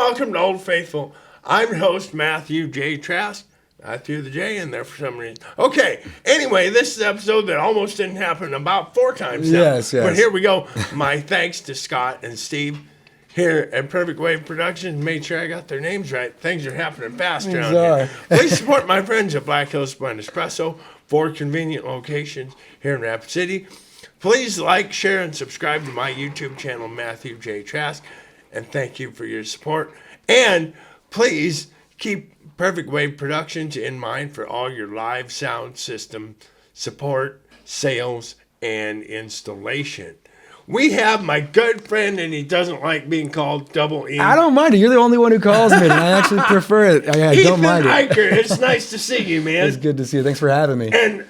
welcome to Old Faithful. I'm your host, Matthew J. Trask. I threw the J in there for some reason. Okay, anyway, this is an episode that almost didn't happen about 4 times now. Yes. But here we go. My thanks to Scott and Steve here at Perfect Wave Productions. Made sure I got their names right. Things are happening fast around here. Please support my friends at Black Hills Blend Espresso, 4 convenient locations here in Rapid City. Please like, share, and subscribe to my YouTube channel, Matthew J. Trask. And thank you for your support. And please keep Perfect Wave Productions in mind for all your live sound system support, sales, and installation. We have my good friend, and he doesn't like being called Double E. I don't mind it. You're the only one who calls me, and I actually prefer it. I don't mind it. Eicher, it's nice to see you, man. It's good to see you. Thanks for having me. And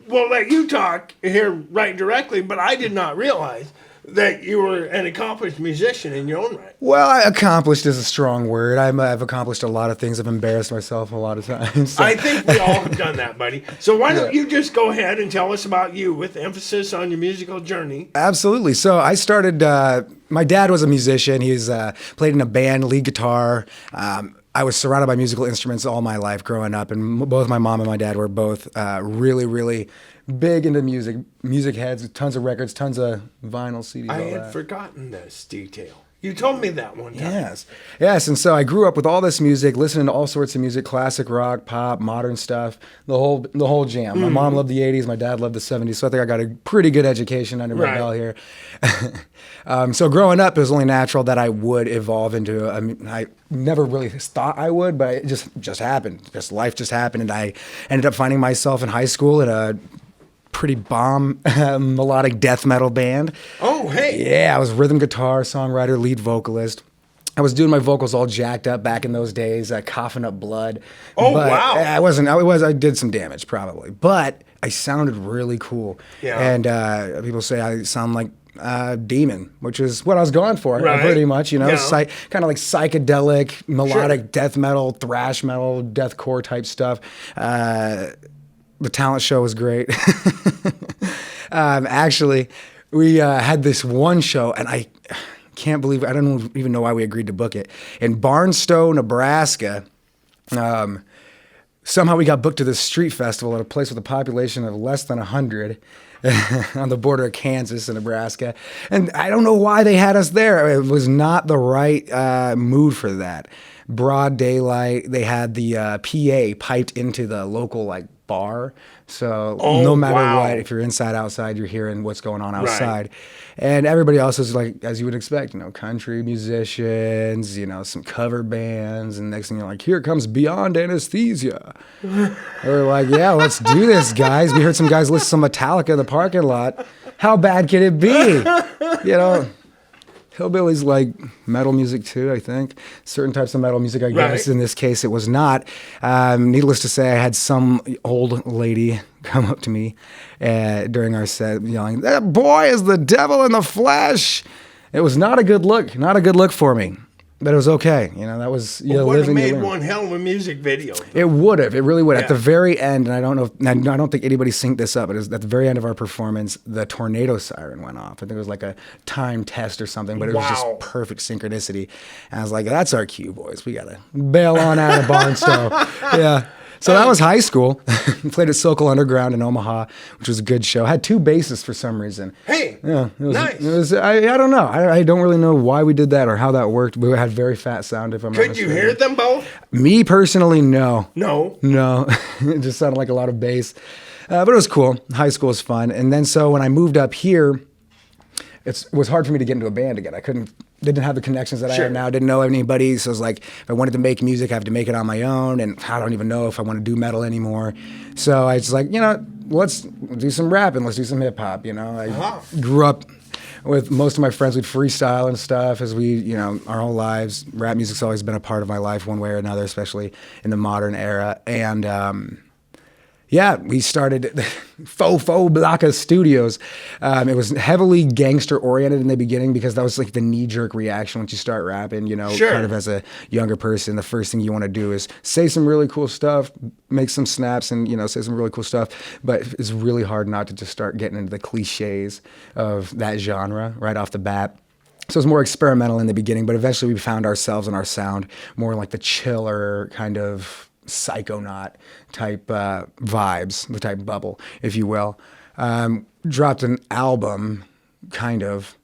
we'll let you talk here right directly, but I did not realize that you were an accomplished musician in your own right. Well, accomplished is a strong word. I've accomplished a lot of things. I've embarrassed myself a lot of times. So. I think we all have done that, buddy. So why don't you just go ahead and tell us about you with emphasis on your musical journey? Absolutely. So I started, my dad was a musician. He's played in a band, lead guitar. I was surrounded by musical instruments all my life growing up, and both my mom and my dad were both really, really big into music heads, tons of records, tons of vinyl CDs. I had forgotten this detail. You told me that one time. Yes. And so I grew up with all this music, listening to all sorts of music, classic rock, pop, modern stuff, the whole jam. My mom loved the 80s, my dad loved the 70s, so I think I got a pretty good education under my belt here. So growing up, it was only natural that I would evolve into, I never really thought I would, but it just happened. Life just happened, and I ended up finding myself in high school at a pretty bomb melodic death metal band. Oh, hey. Yeah, I was rhythm guitar, songwriter, lead vocalist. I was doing my vocals all jacked up back in those days, coughing up blood. Oh, but wow. I did some damage probably, but I sounded really cool. Yeah. And people say I sound like Demon, which is what I was going for, pretty much, kind of like psychedelic, melodic death metal, thrash metal, deathcore type stuff. The talent show was great. Actually, we had this one show, and I can't believe, I don't even know why we agreed to book it. In Barnstow, Nebraska, somehow we got booked to this street festival at a place with a population of less than 100 on the border of Kansas and Nebraska. And I don't know why they had us there. It was not the right mood for that. Broad daylight, they had the PA piped into the local bar, so no matter what, if you're inside, outside, you're hearing what's going on outside. And everybody else is as you would expect, country musicians, some cover bands, and next thing you're like, here comes Beyond Anesthesia. We're like, yeah, let's do this, guys. We heard some guys listen to Metallica in the parking lot. How bad can it be? Hillbillies like metal music too, I think. Certain types of metal music, I guess. In this case, it was not. Needless to say, I had some old lady come up to me during our set yelling, "That boy is the devil in the flesh." It was not a good look. Not a good look for me. But it was okay. That was would have made one hell of a music video. It would have. It really would. Yeah. At the very end, and I don't think anybody synced this up, but it was at the very end of our performance, the tornado siren went off. I think it was like a time test or something, but it was just perfect synchronicity. And I was like, that's our cue, boys. We got to bail on out of Barnstow. Yeah. So that was high school. Played at Sokol Underground in Omaha, which was a good show. Had 2 bassists for some reason. Hey, yeah, nice. I don't know. I don't really know why we did that or how that worked. We had very fat sound, if I'm not mistaken. Could you hear them both? Me personally, no. No? No. It just sounded like a lot of bass. But it was cool. High school was fun. And then so when I moved up here, it was hard for me to get into a band again. Didn't have the connections that I have now. Didn't know anybody. So it was like, if I wanted to make music, I have to make it on my own. And I don't even know if I want to do metal anymore. So I was like, let's do some rapping. Let's do some hip hop. I grew up with most of my friends. We'd freestyle and stuff as we, our whole lives. Rap music's always been a part of my life one way or another, especially in the modern era. And yeah, we started Faux Blocka Studios. It was heavily gangster oriented in the beginning because that was like the knee-jerk reaction once you start rapping, kind of as a younger person. The first thing you want to do is say some really cool stuff, make some snaps and, say some really cool stuff. But it's really hard not to just start getting into the cliches of that genre right off the bat. So it was more experimental in the beginning, but eventually we found ourselves and our sound more like the chiller kind of psychonaut type vibes, the type bubble, if you will. Dropped an album, kind of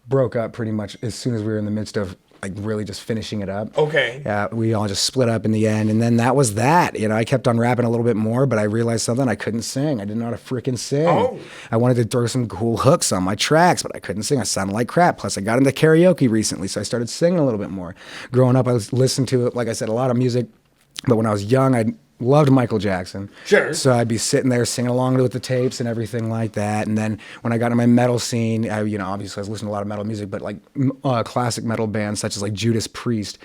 broke up pretty much as soon as we were in the midst of like really just finishing it up. Okay. Yeah, we all just split up in the end, and then that was that. You know, I kept on rapping a little bit more, but I realized something: I couldn't sing. I didn't know how to freaking sing. Oh. I wanted to throw some cool hooks on my tracks, but I couldn't sing. I sounded like crap. Plus, I got into karaoke recently, so I started singing a little bit more. Growing up, I was listening to, like I said, a lot of music, but when I was young, I loved Michael Jackson. Sure. So I'd be sitting there singing along with the tapes and everything like that. And then when I got into my metal scene, obviously I was listening to a lot of metal music, but like classic metal bands such as like Judas Priest,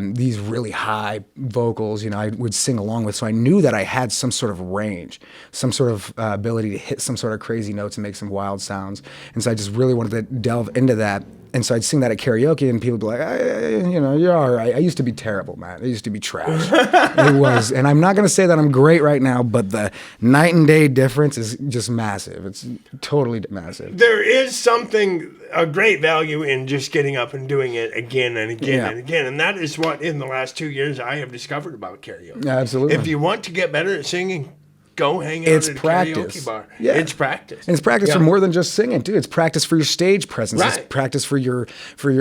these really high vocals, I would sing along with. So I knew that I had some sort of range, some sort of ability to hit some sort of crazy notes and make some wild sounds. And so I just really wanted to delve into that. And so I'd sing that at karaoke, and people would be like, you're all right. I used to be terrible, man. I used to be trash. It was. And I'm not going to say that I'm great right now, but the night and day difference is just massive. It's totally massive. There is a great value in just getting up and doing it again and again and again. And that is what, in the last 2 years, I have discovered about karaoke. Yeah, absolutely. If you want to get better at singing, go hang out at a karaoke bar. Yeah. It's practice. And it's practice for more than just singing, too. It's practice for your stage presence. Right. It's practice for your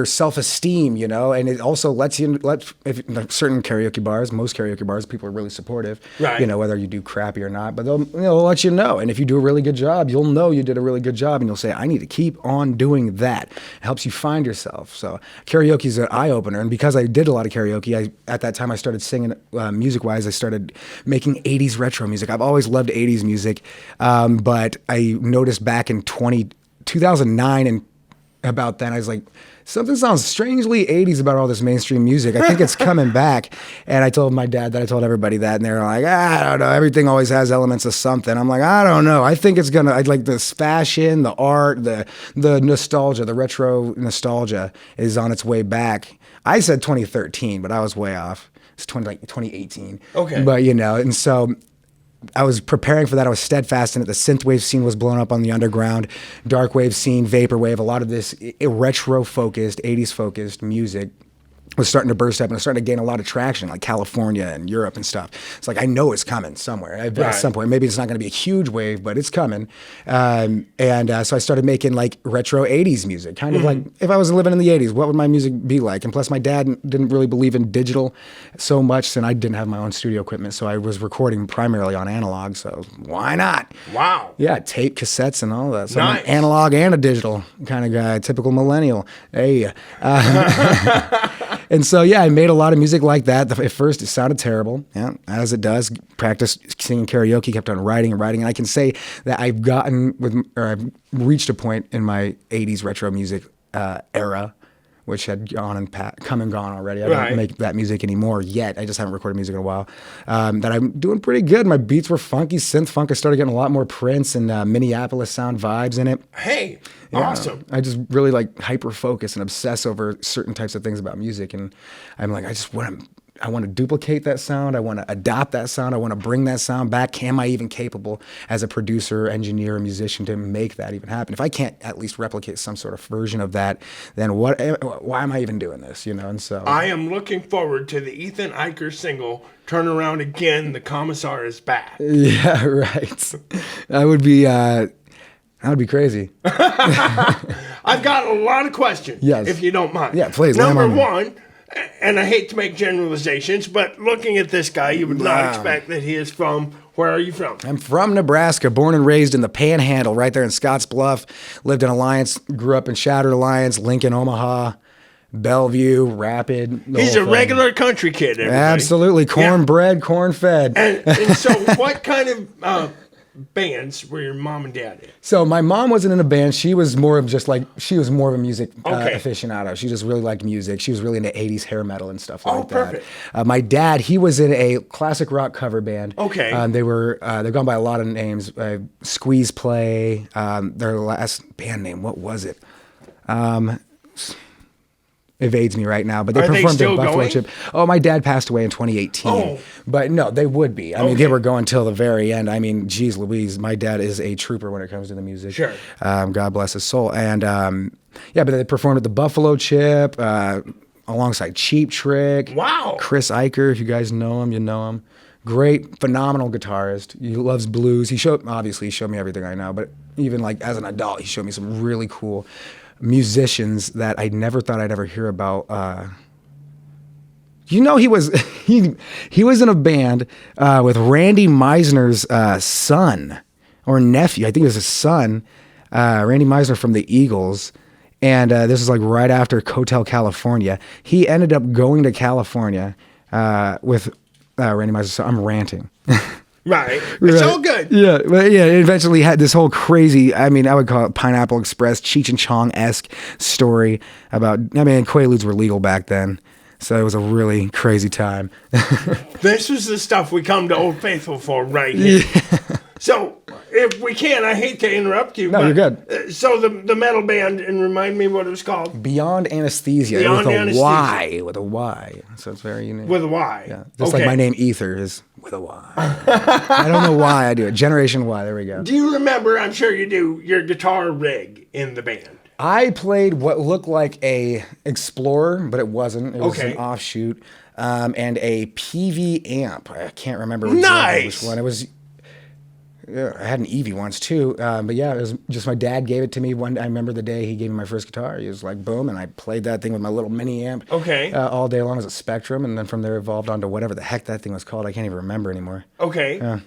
self-esteem, and it also lets certain karaoke bars, most karaoke bars, people are really supportive, right. Whether you do crappy or not, but they'll let you know. And if you do a really good job, you'll know you did a really good job, and you'll say, I need to keep on doing that. It helps you find yourself. So karaoke is an eye-opener, and because I did a lot of karaoke, at that time I started singing music-wise. I started making 80s retro music. I've always loved 80s music, but I noticed back in 2009 and about then, I was like, something sounds strangely 80s about all this mainstream music. I think it's coming back. And I told my dad that, I told everybody that, and they're like, I don't know, everything always has elements of something. I'm like, I don't know. I think it's gonna, I like this fashion, the art, the nostalgia, the retro nostalgia is on its way back. I said 2013, but I was way off. It's 2018. Okay. But, and so I was preparing for that. I was steadfast in it. The synthwave scene was blown up on the underground, dark wave scene, vaporwave, a lot of this retro-focused, 80s-focused music was starting to burst up, and it was starting to gain a lot of traction, like California and Europe and stuff. It's like, I know it's coming somewhere. At some point. Maybe it's not going to be a huge wave, but it's coming. So I started making like retro 80s music, kind of like if I was living in the 80s, what would my music be like? And plus my dad didn't really believe in digital so much, and I didn't have my own studio equipment, so I was recording primarily on analog, so why not? Wow. Yeah, tape, cassettes, and all that. So nice. I'm an analog and a digital kind of guy, typical millennial. Hey. And so, I made a lot of music like that. At first, it sounded terrible, as it does. Practiced singing karaoke, kept on writing and writing. And I can say that I've reached a point in my 80s retro music era, which had come and gone already. I don't make that music anymore yet. I just haven't recorded music in a while. That I'm doing pretty good. My beats were funky, synth funk. I started getting a lot more Prince and Minneapolis sound vibes in it. Hey, awesome. I just really like hyper focus and obsess over certain types of things about music. And I'm like, I want to duplicate that sound. I want to adopt that sound. I want to bring that sound back. Am I even capable as a producer, engineer, or musician to make that even happen? If I can't at least replicate some sort of version of that, then why am I even doing this? And so I am looking forward to the Ethan Eicher single, Turn Around Again, the Commissar is Back. Yeah, right. That would be crazy. I've got a lot of questions, if you don't mind. Yeah, please. Number one, and I hate to make generalizations, but looking at this guy, you would not expect that he is from, where are you from? I'm from Nebraska, born and raised in the Panhandle, right there in Scotts Bluff. Lived in Alliance, grew up in Shattered Alliance, Lincoln, Omaha, Bellevue, Rapid. He's a regular country kid, everybody. Absolutely. Cornbread, corn-fed. And so what kind of bands were your mom and dad in? So my mom wasn't in a band. She was more of a music aficionado. She just really liked music. She was really into 80s hair metal and stuff like that. Perfect. My dad, he was in a classic rock cover band. Okay. They've gone by a lot of names. Squeeze Play, their last band name, what was it? Evades me right now, but they performed at Buffalo Chip. Oh, my dad passed away in 2018. Oh. But no, they would be. I mean, they were going till the very end. I mean, geez Louise, my dad is a trooper when it comes to the music. Sure. God bless his soul. And Yeah, but they performed at the Buffalo Chip alongside Cheap Trick. Wow. Chris Eicher, if you guys know him, you know him. Great, phenomenal guitarist. He loves blues. He showed me everything I know, but even like as an adult, he showed me some really cool musicians that I never thought I'd ever hear about. He was he was in a band with Randy Meisner's son or nephew. I think it was his son, Randy Meisner from the Eagles. And this is like right after Hotel California. He ended up going to California with Randy Meisner. So I'm ranting. Right. It's all good. Yeah. But yeah, it eventually had this whole crazy, I would call it Pineapple Express, Cheech and Chong-esque story about, Quaaludes were legal back then. So it was a really crazy time. This was the stuff we come to Old Faithful for right here. Yeah. So, if we can, I hate to interrupt you. No, you're good. So the metal band, and remind me what it was called? Beyond Anesthesia. Beyond with Anesthesia. A Y. With a Y. So it's very unique. With a Y. Yeah. Just like my name, Ether, is with a Y. I don't know why I do it. Generation Y. There we go. Do you remember, I'm sure you do, your guitar rig in the band? I played what looked like a Explorer, but it wasn't. It was an offshoot. And a PV amp. I can't remember exactly which one. It was... Yeah, I had an Eevee once too, but yeah, it was just my dad gave it to me one. I remember the day he gave me my first guitar. He was like, "Boom!" and I played that thing with my little mini amp. All day long as a Spectrum, and then from there evolved onto whatever the heck that thing was called. I can't even remember anymore. Okay.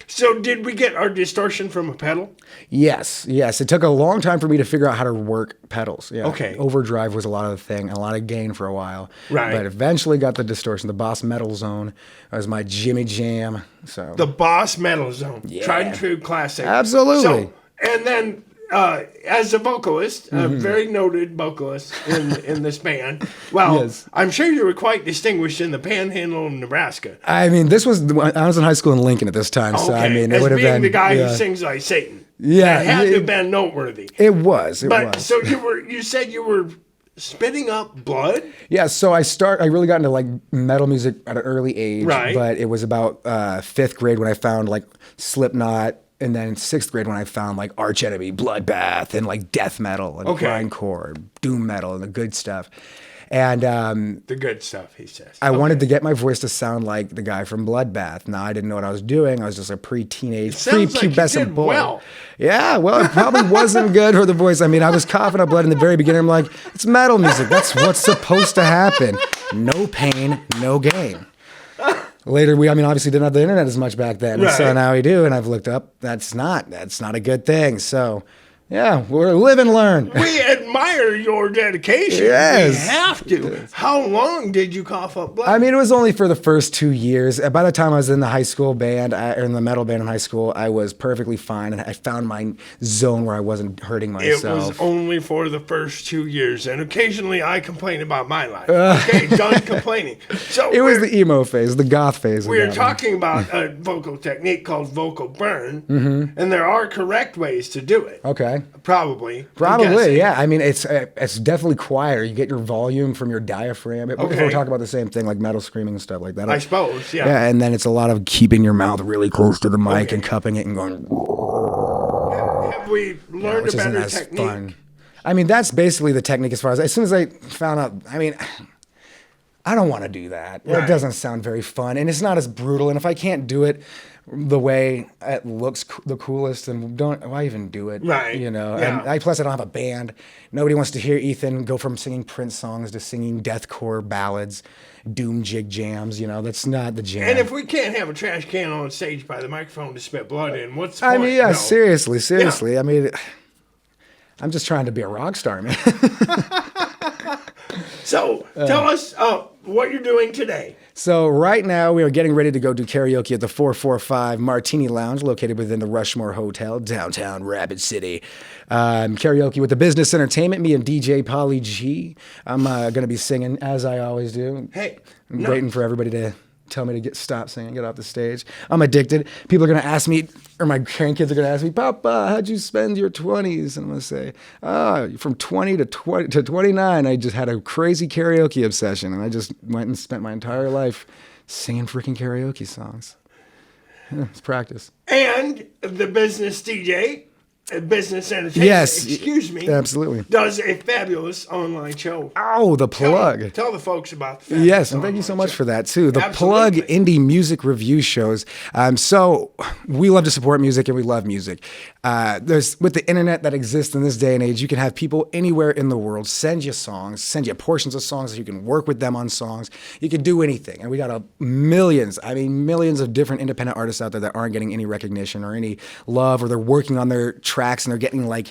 So did we get our distortion from a pedal? Yes. It took a long time for me to figure out how to work pedals. Yeah. Okay. Overdrive was a lot of the thing, and a lot of gain for a while. Right. But eventually got the distortion. The Boss Metal Zone was my Jimmy Jam. So the Boss Metal Zone. Yeah. Tried and true classic. Absolutely. So, and then as a vocalist, a very noted vocalist in this band. Well, yes. I'm sure you were quite distinguished in the Panhandle of Nebraska. I was in high school in Lincoln at this time, so it would have been the guy who sings like Satan. Yeah, it had to have been noteworthy. It was. So you said you were spitting up blood? Yeah, so I really got into like metal music at an early age, right. But it was about 5th grade when I found like Slipknot. And then in 6th grade when I found like Arch Enemy, Bloodbath, and like death metal and grindcore, doom metal, and the good stuff. And the good stuff, he says. I wanted to get my voice to sound like the guy from Bloodbath. Now I didn't know what I was doing. I was just a pre-teenage, pre-pubescent boy. Well. Yeah, well, it probably wasn't good for the voice. I was coughing up blood in the very beginning. I'm like, it's metal music. That's what's supposed to happen. No pain, no gain. Later, we obviously didn't have the internet as much back then. Right. So now we do, and I've looked up, that's not a good thing. So, yeah, we're live and learn. We admire your dedication. Yes. We have to. Yes. How long did you cough up blood? It was only for the first 2 years. By the time I was in the high school band, or in the metal band in high school, I was perfectly fine, and I found my zone where I wasn't hurting myself. It was only for the first 2 years, and occasionally I complain about my life. Okay, done complaining. So it was the emo phase, the goth phase. We're talking about a vocal technique called vocal burn, and there are correct ways to do it. Okay. Probably, yeah. It's definitely quieter. You get your volume from your diaphragm. If we're talking about the same thing, like metal screaming and stuff like that. I suppose, yeah. Yeah, and then it's a lot of keeping your mouth really close to the mic and cupping it and going. Have we learned a better technique? Fun. That's basically the technique as soon as I found out, I don't want to do that. Right. It doesn't sound very fun, and it's not as brutal. And if I can't do it the way it looks the coolest, then why even do it? Right. Yeah. And plus I don't have a band. Nobody wants to hear Ethan go from singing Prince songs to singing deathcore ballads, doom jig jams. That's not the jam. And if we can't have a trash can on stage by the microphone to spit blood in, what's the point? Yeah, seriously. Yeah. I'm just trying to be a rock star, man. So tell us what you're doing today. So right now we are getting ready to go do karaoke at the 445 Martini Lounge, located within the Rushmore Hotel, downtown Rapid City. Karaoke with the Business Entertainment, me and DJ Polly G. I'm going to be singing, as I always do. Hey. I'm waiting for everybody to tell me to stop singing, get off the stage. I'm addicted. People are going to ask me, or my grandkids are going to ask me, Papa, how'd you spend your 20s? And I'm going to say, from 20 to 29, I just had a crazy karaoke obsession. And I just went and spent my entire life singing freaking karaoke songs. Yeah, it's practice. And the business DJ, Business Entertainment, Yes, excuse me, absolutely. does a fabulous online show. Oh, the plug. Tell the folks about the fabulous Yes, and thank you so much for that too. The Plug Absolutely. Indie Music Review shows. So we love to support music and we love music. There's with the internet that exists in this day and age, you can have people anywhere in the world send you songs, send you portions of songs. You can work with them on songs. You can do anything, and we got millions of different independent artists out there that aren't getting any recognition or any love, or they're working on their tracks and they're getting like,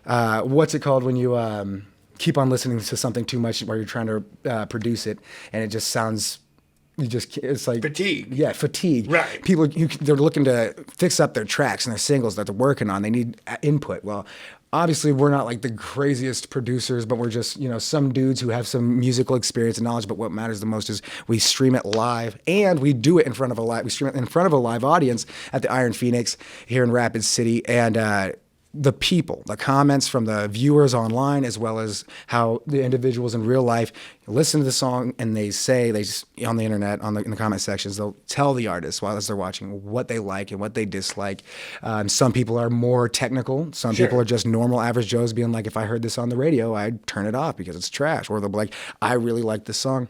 what's it called when you keep on listening to something too much while you're trying to produce it, and it just sounds, it's like fatigue. Yeah, fatigue. Right. People, they're looking to fix up their tracks and their singles that they're working on. They need input. Well, obviously we're not like the craziest producers, but we're just, some dudes who have some musical experience and knowledge. But what matters the most is we stream it live, and we do it in front of we stream it in front of a live audience at the Iron Phoenix here in Rapid City. And the people, the comments from the viewers online, as well as how the individuals in real life listen to the song, and they on the internet, in the comment sections, they'll tell the artists while they're watching what they like and what they dislike. Some people are more technical. Some people are just normal average Joes being like, if I heard this on the radio, I'd turn it off because it's trash. Or they'll be like, I really like this song.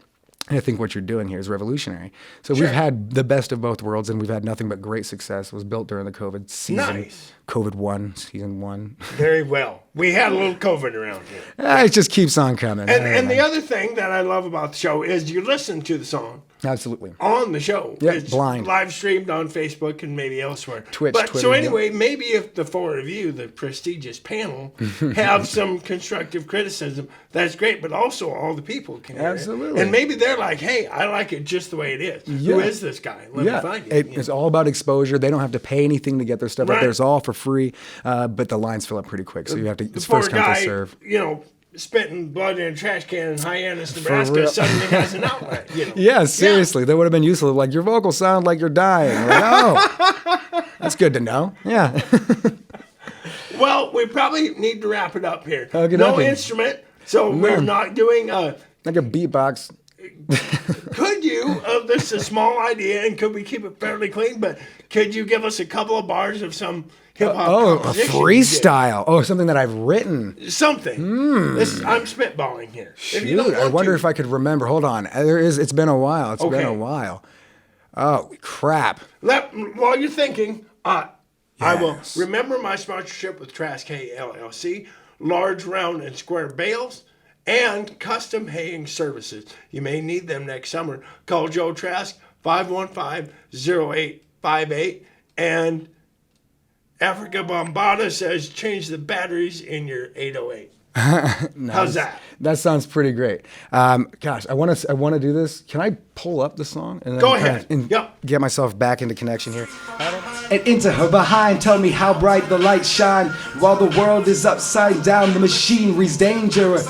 And I think what you're doing here is revolutionary. So we've had the best of both worlds, and we've had nothing but great success. It was built during the COVID season. Nice. Season 1. Very well. We had a little COVID around here. It just keeps on coming. And the other thing that I love about the show is you listen to the song Absolutely. on the show. Yeah, It's blind. live streamed on Facebook and maybe elsewhere. Twitch, So Twitter, anyway, maybe if the four of you, the prestigious panel, have some constructive criticism, that's great. But also all the people can hear it. Absolutely. And maybe they're like, hey, I like it just the way it is. Who is this guy? Let me find it. It's all about exposure. They don't have to pay anything to get their stuff out Right. there. It's all for free, but the lines fill up pretty quick, so you have to. It's Poor first come, guy, first serve. spitting blood in a trash can in Hyannis, Nebraska, suddenly has an outlet. Yeah, seriously, that would have been useful. Like, your vocals sound like you're dying. Like, oh, that's good to know. Yeah. Well, we probably need to wrap it up here. Okay, No okay. instrument, so we're not doing Like a beatbox. Could you, this is a small idea, and could we keep it fairly clean, but could you give us a couple of bars of some hip-hop A composition you freestyle. Oh, something that I've written. did? Something. I'm spitballing here. If you don't Shoot, I want wonder to. if I could remember. Hold on. It's been a while. It's been Okay. a while. Oh, crap. While you're thinking, I will Yes. remember my sponsorship with Trask Hay LLC, large, round, and square bales, and custom haying services. You may need them next summer. Call Joe Trask, 515-0858. And Africa Bombada says, change the batteries in your 808. How's that? That sounds pretty great. Gosh, I want to do this. Can I pull up the song and then Go ahead. Yep. Get myself back into connection here? And into her behind, tell me how bright the lights shine while the world is upside down. The machinery's dangerous.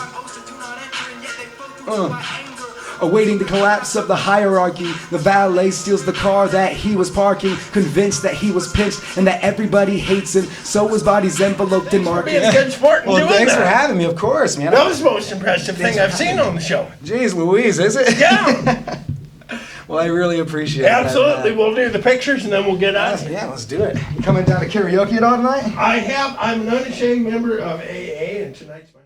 Awaiting the collapse of the hierarchy, the valet steals the car that he was parking, convinced that he was pinched and that everybody hates him. So his body's enveloped in marking. Being a good sport and Well, doing thanks that. for having me, of course, man. That was the most impressive thing I've seen on the show. Jeez Louise, is it? Yeah, Well, I really appreciate it. absolutely. We'll do the pictures and then we'll get out of here. Yeah, let's do it. You coming down to karaoke at all tonight? I'm an unashamed member of AA, and tonight's my